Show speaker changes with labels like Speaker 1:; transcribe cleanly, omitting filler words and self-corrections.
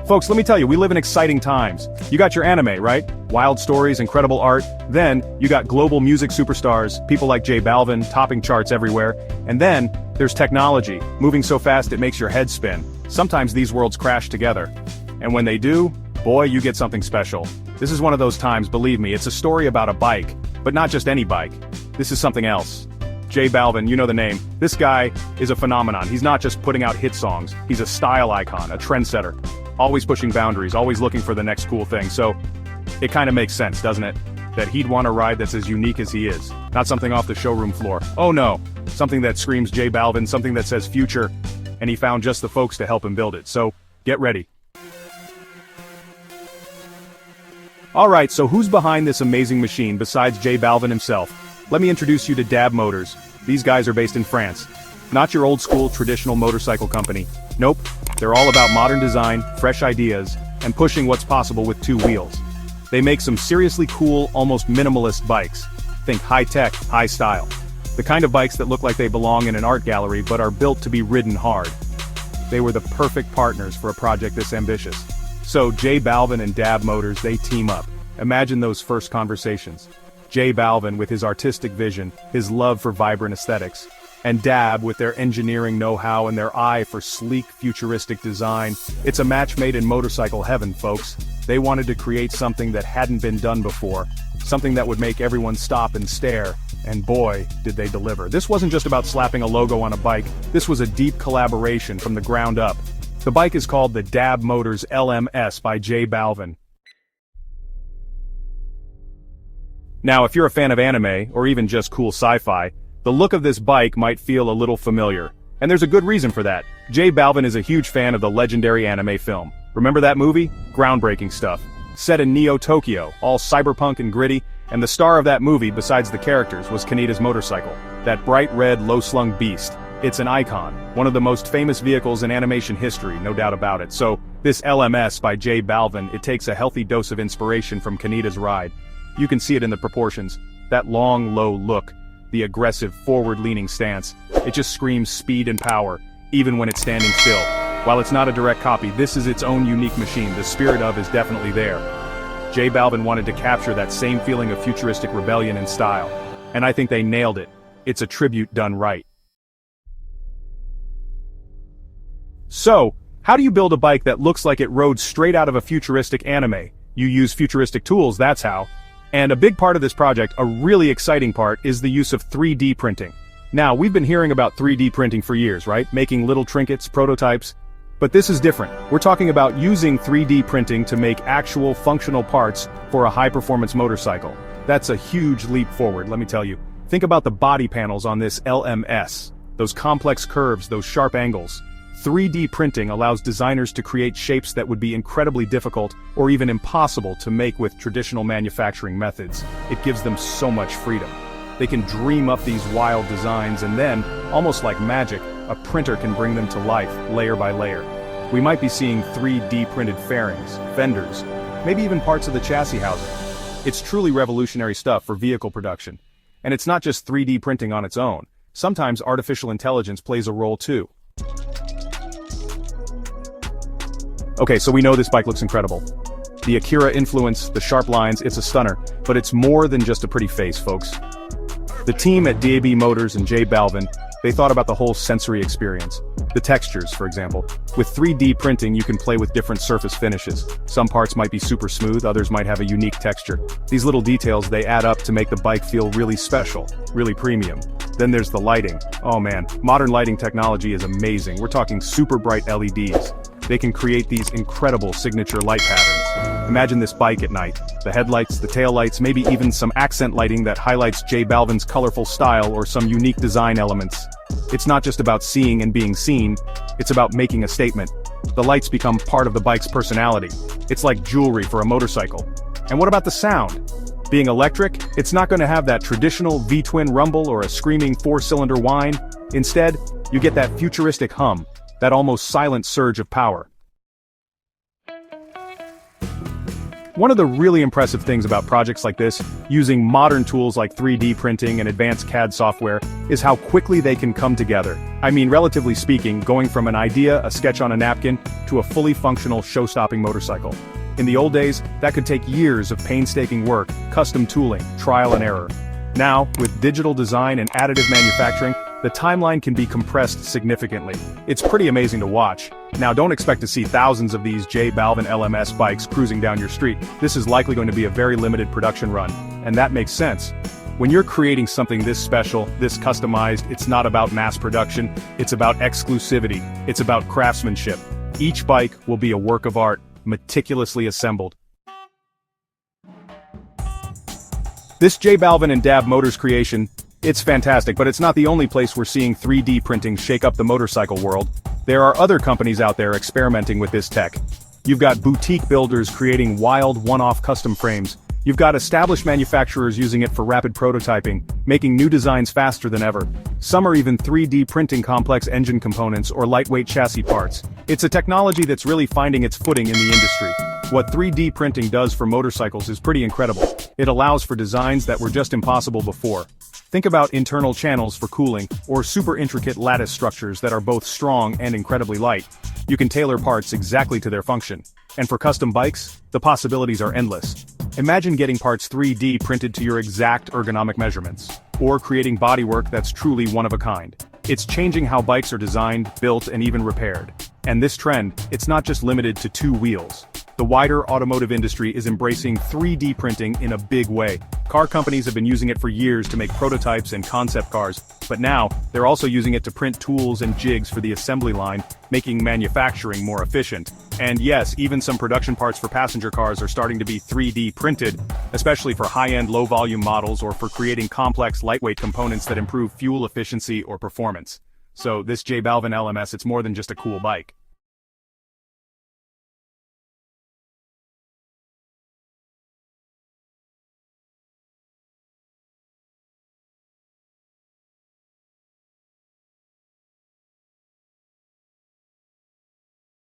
Speaker 1: Folks, let me tell you, we live in exciting times. You got your anime, right? Wild stories, incredible art. Then, you got global music superstars, people like Balvin, topping charts everywhere. And then, there's technology, moving so fast it makes your head spin. Sometimes these worlds crash together. And when they do, boy, you get something special. This is one of those times, believe me, it's a story about a bike. But not just any bike. This is something else. Balvin, you know the name. This guy is a phenomenon. He's not just putting out hit songs. He's a style icon, a trendsetter. Always pushing boundaries, always looking for the next cool thing. So, it kind of makes sense, doesn't it? That he'd want a ride that's as unique as he is. Not something off the showroom floor. Oh no. Something that screams Balvin, something that says future. And he found just the folks to help him build it. So, get ready. Alright, so who's behind this amazing machine besides Balvin himself? Let me introduce you to DAB Motors. These guys are based in France. Not your old school traditional motorcycle company. Nope, they're all about modern design, fresh ideas, and pushing what's possible with two wheels. They make some seriously cool, almost minimalist bikes. Think high-tech, high-style. The kind of bikes that look like they belong in an art gallery but are built to be ridden hard. They were the perfect partners for a project this ambitious. So Balvin and DAB Motors, they team up. Imagine those first conversations. Balvin with his artistic vision, his love for vibrant aesthetics, and DAB with their engineering know-how and their eye for sleek, futuristic design. It's a match made in motorcycle heaven, folks. They wanted to create something that hadn't been done before, something that would make everyone stop and stare, and boy, did they deliver. This wasn't just about slapping a logo on a bike, this was a deep collaboration from the ground up. The bike is called the DAB Motors LMS by Balvin. Now, if you're a fan of anime, or even just cool sci-fi, the look of this bike might feel a little familiar. And there's a good reason for that. Balvin is a huge fan of the legendary anime film. Remember that movie? Groundbreaking stuff. Set in Neo-Tokyo, all cyberpunk and gritty, and the star of that movie, besides the characters, was Kaneda's motorcycle. That bright red, low-slung beast. It's an icon, one of the most famous vehicles in animation history, no doubt about it. So, this LMS by Balvin, it takes a healthy dose of inspiration from Kaneda's ride. You can see it in the proportions. That long, low look. The aggressive, forward-leaning stance. It just screams speed and power, even when it's standing still. While it's not a direct copy, this is its own unique machine. The spirit of is definitely there. Balvin wanted to capture that same feeling of futuristic rebellion and style. And I think they nailed it. It's a tribute done right. So, how do you build a bike that looks like it rode straight out of a futuristic anime? You use futuristic tools, that's how. And a big part of this project, a really exciting part, is the use of 3D printing. Now, we've been hearing about 3D printing for years, right? Making little trinkets, prototypes. But this is different. We're talking about using 3D printing to make actual functional parts for a high-performance motorcycle. That's a huge leap forward, let me tell you. Think about the body panels on this LMS. Those complex curves, those sharp angles. 3D printing allows designers to create shapes that would be incredibly difficult or even impossible to make with traditional manufacturing methods. It gives them so much freedom. They can dream up these wild designs and then, almost like magic, a printer can bring them to life, layer by layer. We might be seeing 3D printed fairings, fenders, maybe even parts of the chassis housing. It's truly revolutionary stuff for vehicle production. And it's not just 3D printing on its own. Sometimes artificial intelligence plays a role too. Okay, so we know this bike looks incredible. The Akira influence, the sharp lines, it's a stunner, but it's more than just a pretty face, folks. The team at DAB Motors and Balvin, they thought about the whole sensory experience. The textures, for example. With 3D printing, you can play with different surface finishes. Some parts might be super smooth, others might have a unique texture. These little details, they add up to make the bike feel really special, really premium. Then there's the lighting. Oh man, modern lighting technology is amazing. We're talking super bright LEDs. They can create these incredible signature light patterns. Imagine this bike at night. The headlights, the taillights, maybe even some accent lighting that highlights Balvin's colorful style or some unique design elements. It's not just about seeing and being seen, it's about making a statement. The lights become part of the bike's personality. It's like jewelry for a motorcycle. And what about the sound? Being electric, it's not going to have that traditional V-twin rumble or a screaming four-cylinder whine. Instead, you get that futuristic hum. That almost silent surge of power. One of the really impressive things about projects like this, using modern tools like 3D printing and advanced CAD software, is how quickly they can come together. I mean, relatively speaking, going from an idea, a sketch on a napkin, to a fully functional, show-stopping motorcycle. In the old days, that could take years of painstaking work, custom tooling, trial and error. Now, with digital design and additive manufacturing, the timeline can be compressed significantly. It's pretty amazing to watch. Now, don't expect to see thousands of these J Balvin LMS bikes cruising down your street. This is likely going to be a very limited production run, and that makes sense. When you're creating something this special, this customized, it's not about mass production, it's about exclusivity, it's about craftsmanship. Each bike will be a work of art, meticulously assembled. This J Balvin and Dab Motors creation, it's fantastic, but it's not the only place we're seeing 3D printing shake up the motorcycle world. There are other companies out there experimenting with this tech. You've got boutique builders creating wild one-off custom frames. You've got established manufacturers using it for rapid prototyping, making new designs faster than ever. Some are even 3D printing complex engine components or lightweight chassis parts. It's a technology that's really finding its footing in the industry. What 3D printing does for motorcycles is pretty incredible. It allows for designs that were just impossible before. Think about internal channels for cooling, or super intricate lattice structures that are both strong and incredibly light. You can tailor parts exactly to their function. And for custom bikes, the possibilities are endless. Imagine getting parts 3D printed to your exact ergonomic measurements, or creating bodywork that's truly one of a kind. It's changing how bikes are designed, built, and even repaired. And this trend, it's not just limited to two wheels. The wider automotive industry is embracing 3D printing in a big way. Car companies have been using it for years to make prototypes and concept cars, but now, they're also using it to print tools and jigs for the assembly line, making manufacturing more efficient. And yes, even some production parts for passenger cars are starting to be 3D printed, especially for high-end low-volume models or for creating complex lightweight components that improve fuel efficiency or performance. So this J Balvin LMS, it's more than just a cool bike.